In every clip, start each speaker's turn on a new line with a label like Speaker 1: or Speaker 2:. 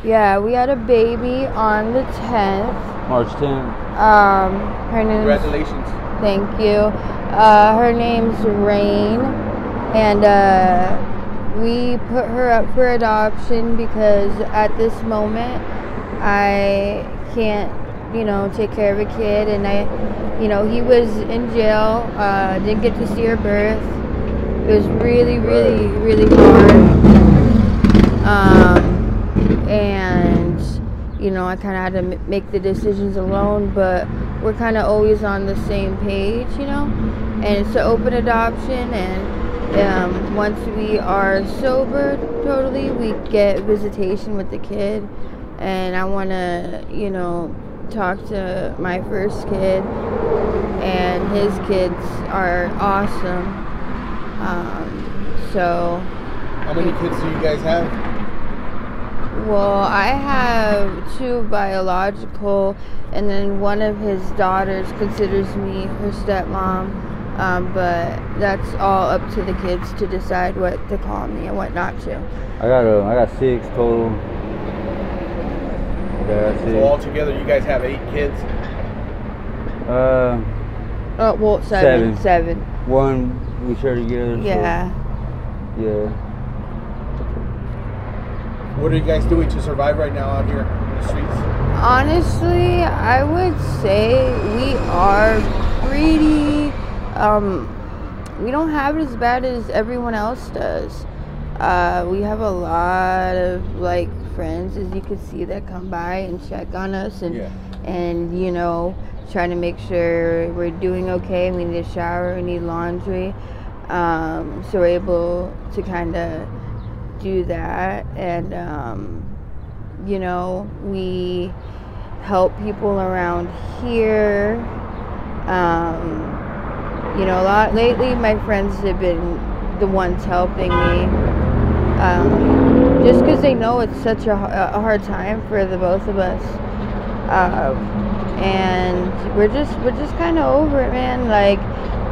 Speaker 1: Yeah, we had a baby on the 10th.
Speaker 2: March 10th.
Speaker 1: Her name's...
Speaker 3: Congratulations.
Speaker 1: Thank you. Her name's Rain, and we put her up for adoption because at this moment I can't, take care of a kid, and he was in jail, didn't get to see her birth. It was really, really, really hard. And I kind of had to make the decisions alone, but we're kind of always on the same page, and it's an open adoption, and once we are sober totally, we get visitation with the kid, and I want to, talk to my first kid, and his kids are awesome. So
Speaker 3: how many kids do you guys have?
Speaker 1: Well, I have 2 biological, and then one of his daughters considers me her stepmom, but that's all up to the kids to decide what to call me and what not to.
Speaker 2: I got 6 total. Yeah,
Speaker 3: so all together, you guys have 8 kids?
Speaker 1: Well, 7. 7.
Speaker 2: One we share together.
Speaker 1: Yeah.
Speaker 2: So, yeah.
Speaker 3: What are you guys doing to survive right now out here in the streets?
Speaker 1: Honestly, I would say we are pretty, we don't have it as bad as everyone else does. We have a lot of, friends, as you can see, that come by and check on us, and trying to make sure we're doing okay. We need a shower, we need laundry. So we're able to kind of do that, and we help people around here. A lot lately, my friends have been the ones helping me, just because they know it's such a hard time for the both of us, and we're just kind of over it, man.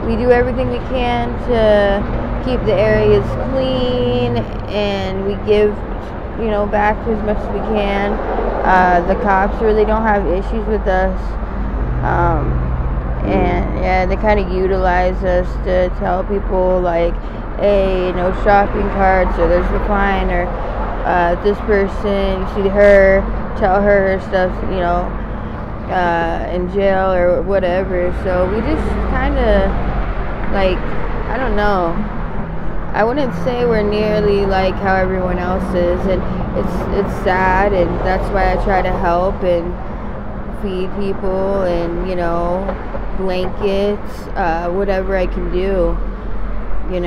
Speaker 1: We do everything we can to keep the areas clean, and we give, back as much as we can. The cops really don't have issues with us, and yeah, they kind of utilize us to tell people hey, no shopping carts, or there's recline, or this person, you see her, tell her stuff, in jail or whatever. So we just kind of I don't know. I wouldn't say we're nearly like how everyone else is, and it's sad, and that's why I try to help and feed people, and blankets, whatever I can do. We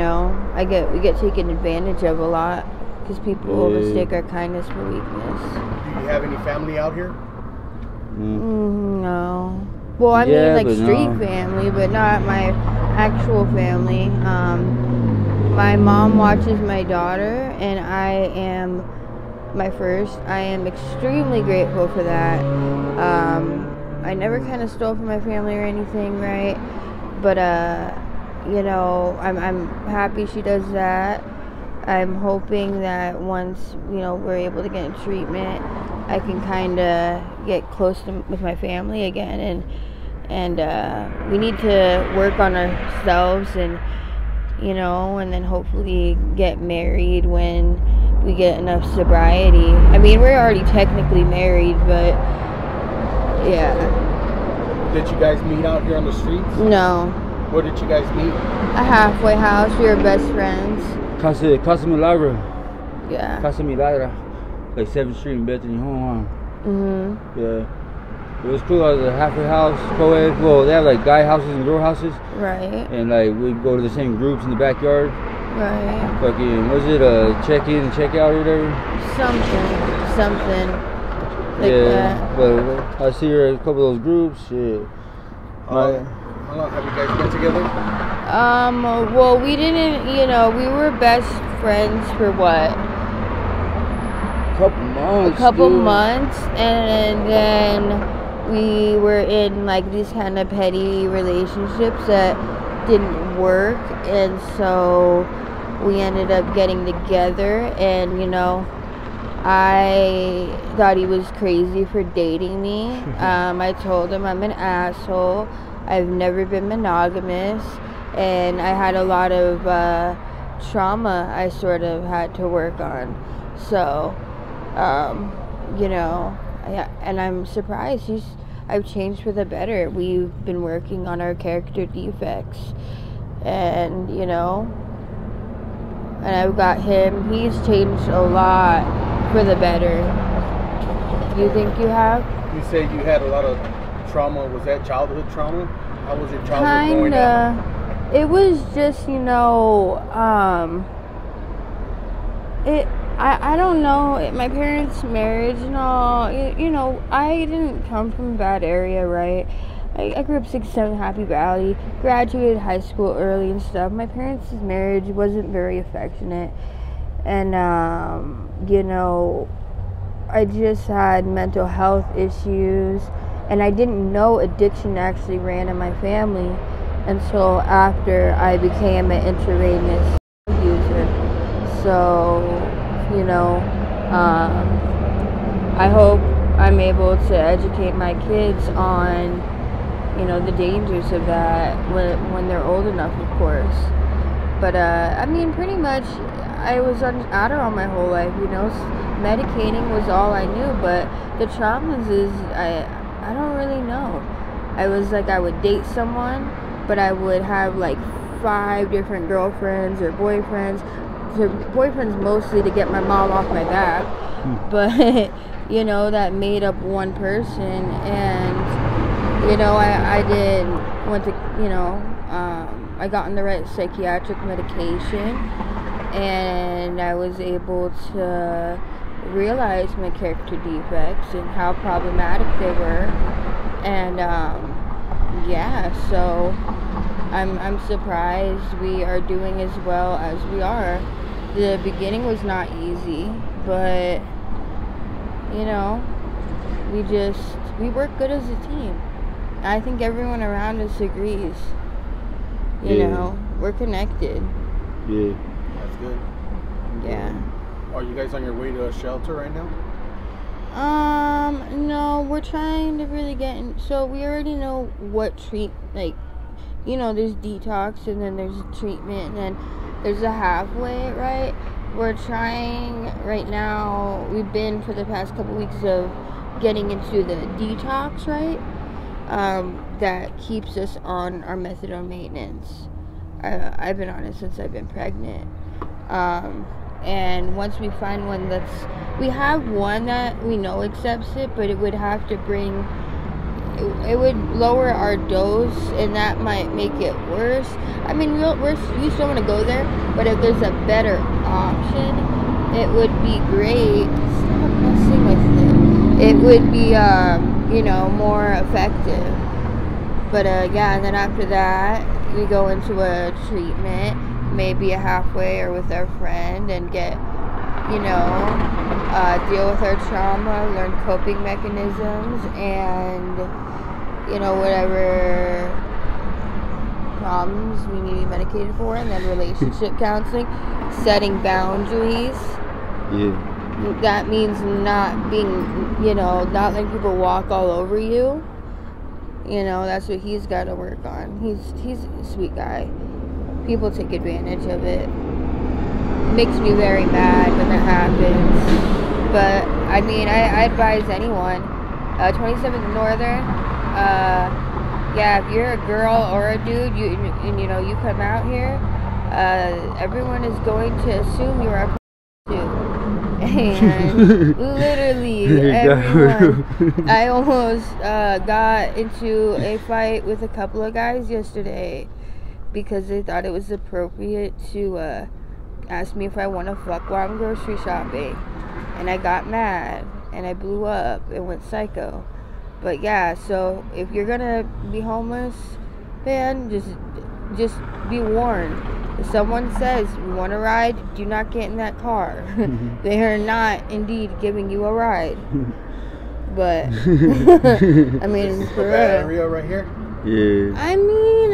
Speaker 1: get taken advantage of a lot because people mistake our kindness for weakness.
Speaker 3: Do you have any family out here?
Speaker 1: No. Well, I mean, street family, but not my actual family. My mom watches my daughter, and I am extremely grateful for that. I never kind of stole from my family or anything, right? But, I'm happy she does that. I'm hoping that once, we're able to get treatment, I can kind of get close with my family again, and we need to work on ourselves, and and then hopefully get married when we get enough sobriety. I mean, we're already technically married, but yeah.
Speaker 3: Did you guys meet out here on the streets?
Speaker 1: No.
Speaker 3: Where did you guys meet?
Speaker 1: A halfway house. We were best friends.
Speaker 2: Casa Milagro.
Speaker 1: Yeah.
Speaker 2: Casa Milagro. 7th Street in Bethany, home. Yeah. It was cool. It was a halfway house, co-ed. Well, they have guy houses and girl houses.
Speaker 1: Right.
Speaker 2: And we'd go to the same groups in the backyard.
Speaker 1: Right.
Speaker 2: Fucking, was it a check-in and check-out or whatever?
Speaker 1: Something. That.
Speaker 2: But I see her in a couple of those groups. Shit.
Speaker 3: How long have you guys been together?
Speaker 1: Well, we didn't, we were best friends for what?
Speaker 2: A
Speaker 1: couple months, and then we were in these kind of petty relationships that didn't work, and so we ended up getting together, and I thought he was crazy for dating me. I told him I'm an asshole. I've never been monogamous, and I had a lot of trauma I sort of had to work on. So, and I'm surprised I've changed for the better. We've been working on our character defects, and and I've got him. He's changed a lot for the better. You think you have?
Speaker 3: You said you had a lot of trauma. Was that childhood trauma? How was your childhood growing up?
Speaker 1: It was just, I don't know, my parents' marriage and all, I didn't come from a bad area, right? I grew up 6-7 Happy Valley, graduated high school early and stuff. My parents' marriage wasn't very affectionate, and, I just had mental health issues, and I didn't know addiction actually ran in my family until after I became an intravenous user. So, I hope I'm able to educate my kids on, the dangers of that when they're old enough, of course. But, pretty much I was on Adderall my whole life, medicating was all I knew, but the traumas is, I don't really know. I was like, I would date someone, but I would have like 5 different girlfriends or boyfriends. So boyfriends mostly to get my mom off my back, but that made up one person. And I got on the right psychiatric medication, and I was able to realize my character defects and how problematic they were. And so I'm surprised we are doing as well as we are. The beginning was not easy, but we work good as a team. I think everyone around us agrees. We're connected.
Speaker 2: Yeah.
Speaker 3: That's good.
Speaker 1: Yeah.
Speaker 3: Are you guys on your way to a shelter right now?
Speaker 1: No, we're trying to really get in. So we already know what there's detox, and then there's treatment, and then there's a halfway, right? We're trying right now. We've been for the past couple weeks of getting into the detox, right? That keeps us on our methadone maintenance. I've been on it since I've been pregnant. And once we find one we have one that we know accepts it, but it would have to it would lower our dose, and that might make it worse. We still want to go there, but if there's a better option, it would be great. Stop messing with it. It would be, more effective. But, and then after that, we go into a treatment, maybe a halfway or with our friend, and get, deal with our trauma, learn coping mechanisms, and, whatever problems we need to be medicated for, and then relationship counseling, setting boundaries.
Speaker 2: Yeah.
Speaker 1: That means not being, not letting people walk all over you. That's what he's got to work on. He's a sweet guy. People take advantage of it. It makes me very mad when that happens. But, I advise anyone. 27th Northern, if you're a girl or a dude, you come out here, everyone is going to assume you're a prostitute. And literally everyone. I almost got into a fight with a couple of guys yesterday because they thought it was appropriate to ask me if I want to fuck while I'm grocery shopping. And I got mad and I blew up and went psycho. But so if you're gonna be homeless, man, just be warned. If someone says you want a ride, do not get in that car. They are not indeed giving you a ride. But
Speaker 3: This is
Speaker 1: for
Speaker 3: a bad
Speaker 1: real.
Speaker 3: area right here.
Speaker 2: Yeah.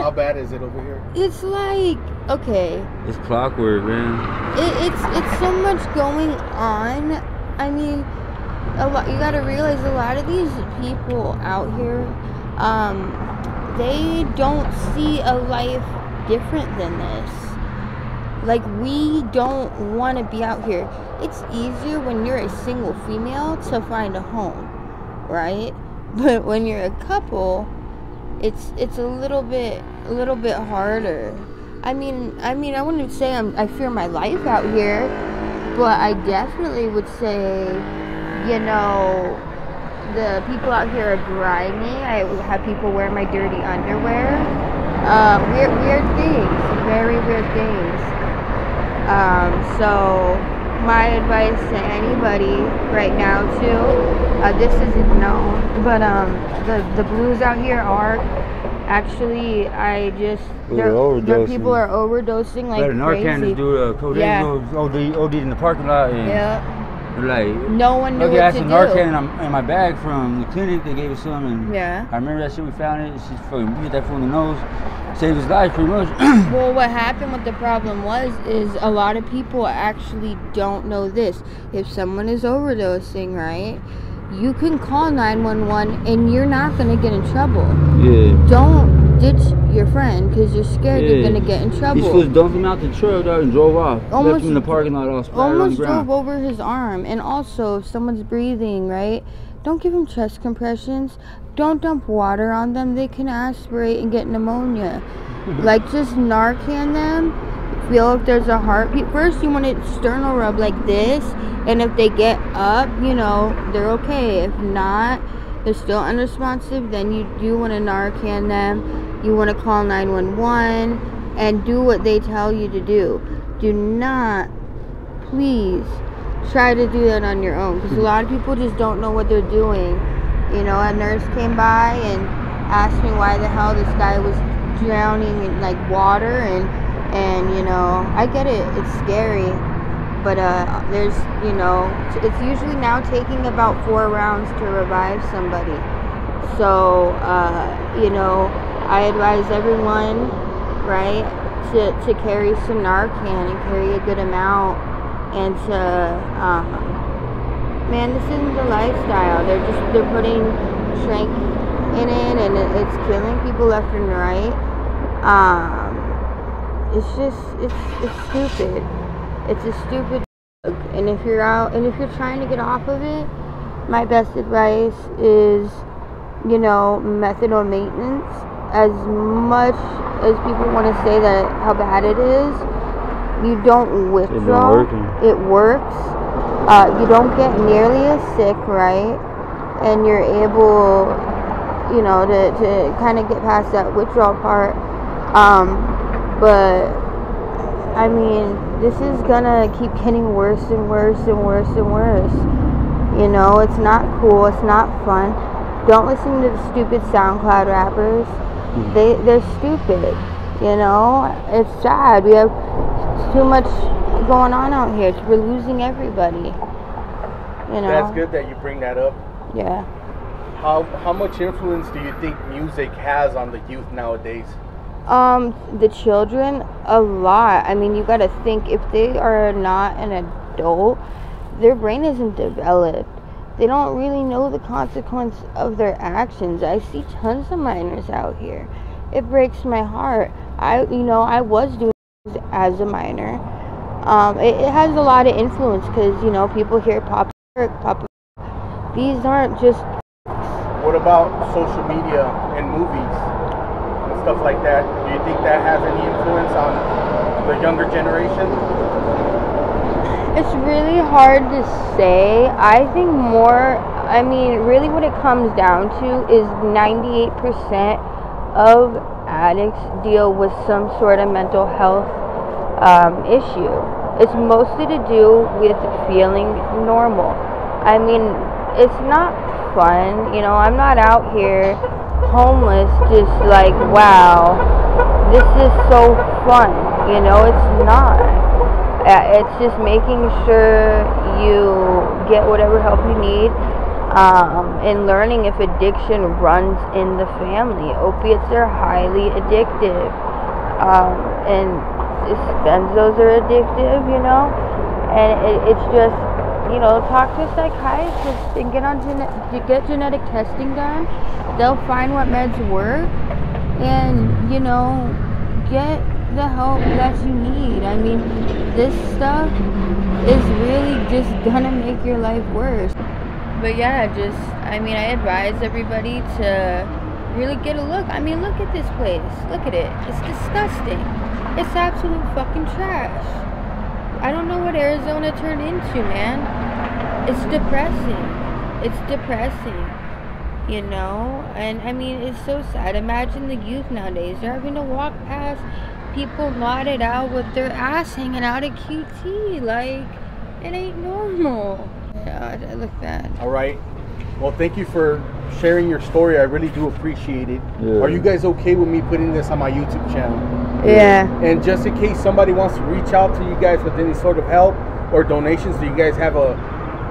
Speaker 3: How bad is it over here?
Speaker 1: It's like, okay,
Speaker 2: It's clockwork, man.
Speaker 1: it's so much going on I mean, you gotta realize a lot of these people out here, they don't see a life different than this. Like, we don't want to be out here. It's easier when you're a single female to find a home, right? But when you're a couple, it's a little bit harder. I mean, I wouldn't say I fear my life out here, but I definitely would say, you know, the people out here are grimy. I have people wear my dirty underwear. Weird things, very weird things. So my advice to anybody right now too, this isn't known, but the blues out here are actually, the people are overdosing like crazy.
Speaker 2: Narcan to do codeine, OD in the parking lot. And like,
Speaker 1: no one knew
Speaker 2: what to do. I had some Narcan in my bag from the clinic. They gave us some, and I remember that shit. We found it. She fucking hit that fool in the nose, saved his life pretty much.
Speaker 1: Well, what happened, what the problem is a lot of people actually don't know this. If someone is overdosing, right, you can call 911 and you're not gonna get in trouble. Yeah. Don't ditch your friend because you're scared you're gonna get in trouble.
Speaker 2: These fools dumped him out the truck and drove off. Left him in the parking lot all splattered on the ground.
Speaker 1: Almost drove over his arm. And also, if someone's breathing, right, don't give them chest compressions. Don't dump water on them. They can aspirate and get pneumonia. Like, just Narcan them. Feel if there's a heartbeat. First, you want to sternal rub like this. And if they get up, you know, they're okay. If not, they're still unresponsive, then you do want to Narcan them. You want to call 911 and do what they tell you to do. Do not, please, try to do that on your own. Because a lot of people just don't know what they're doing. You know, a nurse came by and asked me why the hell this guy was drowning in, like, water. And you know, I get it. It's scary. But there's, you know, it's usually now taking about 4 rounds to revive somebody. So, you know, I advise everyone, right, to carry some Narcan and carry a good amount. And to, man, this isn't the lifestyle. They're putting shrink in it, and it's killing people left and right. It's stupid. It's a stupid drug. And if you're out and if you're trying to get off of it, my best advice is, you know, methadone maintenance. As much as people want to say that how bad it is, you don't withdraw. It works. You don't get nearly as sick, right? And you're able, you know, to kind of get past that withdrawal part. But I mean, this is gonna keep getting worse and worse and worse and worse. You know, it's not cool. It's not fun. Don't listen to the stupid SoundCloud rappers. They're stupid. You know, it's sad. We have too much going on out here. We're losing everybody. You know.
Speaker 3: That's good that you bring that up.
Speaker 1: Yeah.
Speaker 3: How much influence do you think music has on the youth nowadays?
Speaker 1: The children, a lot. I mean, you gotta think, if they are not an adult, their brain isn't developed. They don't really know the consequence of their actions. I see tons of minors out here. It breaks my heart. I was doing this as a minor. It has a lot of influence because, you know, people hear pop. These aren't just.
Speaker 3: What about social media and movies? Stuff like that. Do you think that has any influence on the younger generation?
Speaker 1: It's really hard to say. I think really what it comes down to is 98% of addicts deal with some sort of mental health issue. It's mostly to do with feeling normal. I mean, it's not fun. You know, I'm not out here homeless just like, wow, this is so fun. You know, it's not. It's just making sure you get whatever help you need, and learning if addiction runs in the family. Opiates are highly addictive, and benzos are addictive, you know, and it's just you know, talk to a psychiatrist and get genetic testing done. They'll find what meds work, and you know, get the help that you need. I mean, this stuff is really just gonna make your life worse. But yeah, I mean, I advise everybody to really get a look. I mean, look at this place. Look at it. It's disgusting. It's absolute fucking trash. I don't know what Arizona turned into, man. It's depressing. It's depressing. You know? And I mean, it's so sad. Imagine the youth nowadays. They're having to walk past people knotted out with their ass hanging out at QT. Like, it ain't normal. God, I look bad.
Speaker 3: All right. Well, thank you for sharing your story. I really do appreciate it.
Speaker 2: Yeah.
Speaker 3: Are you guys okay with me putting this on my YouTube channel?
Speaker 1: Yeah.
Speaker 3: And just in case somebody wants to reach out to you guys with any sort of help or donations, do you guys have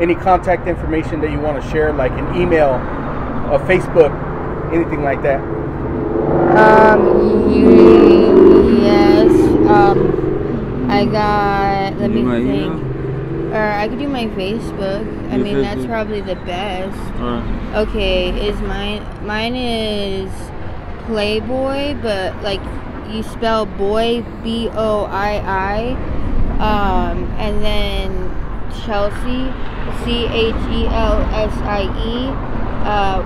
Speaker 3: any contact information that you want to share, like an email, a Facebook, anything like that?
Speaker 1: Yes. I got. Let me think. Or I could do my Facebook. I mean, that's probably the best. Okay, is mine is Playboy, but like you spell boy BOII, and then Chelsea CHELSIE.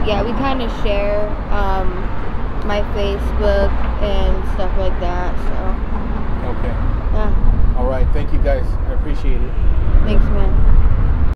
Speaker 1: Yeah, we kind of share my Facebook and stuff like that. So.
Speaker 3: Okay.
Speaker 1: Yeah.
Speaker 3: All right. Thank you guys. I appreciate it.
Speaker 1: Thanks, man.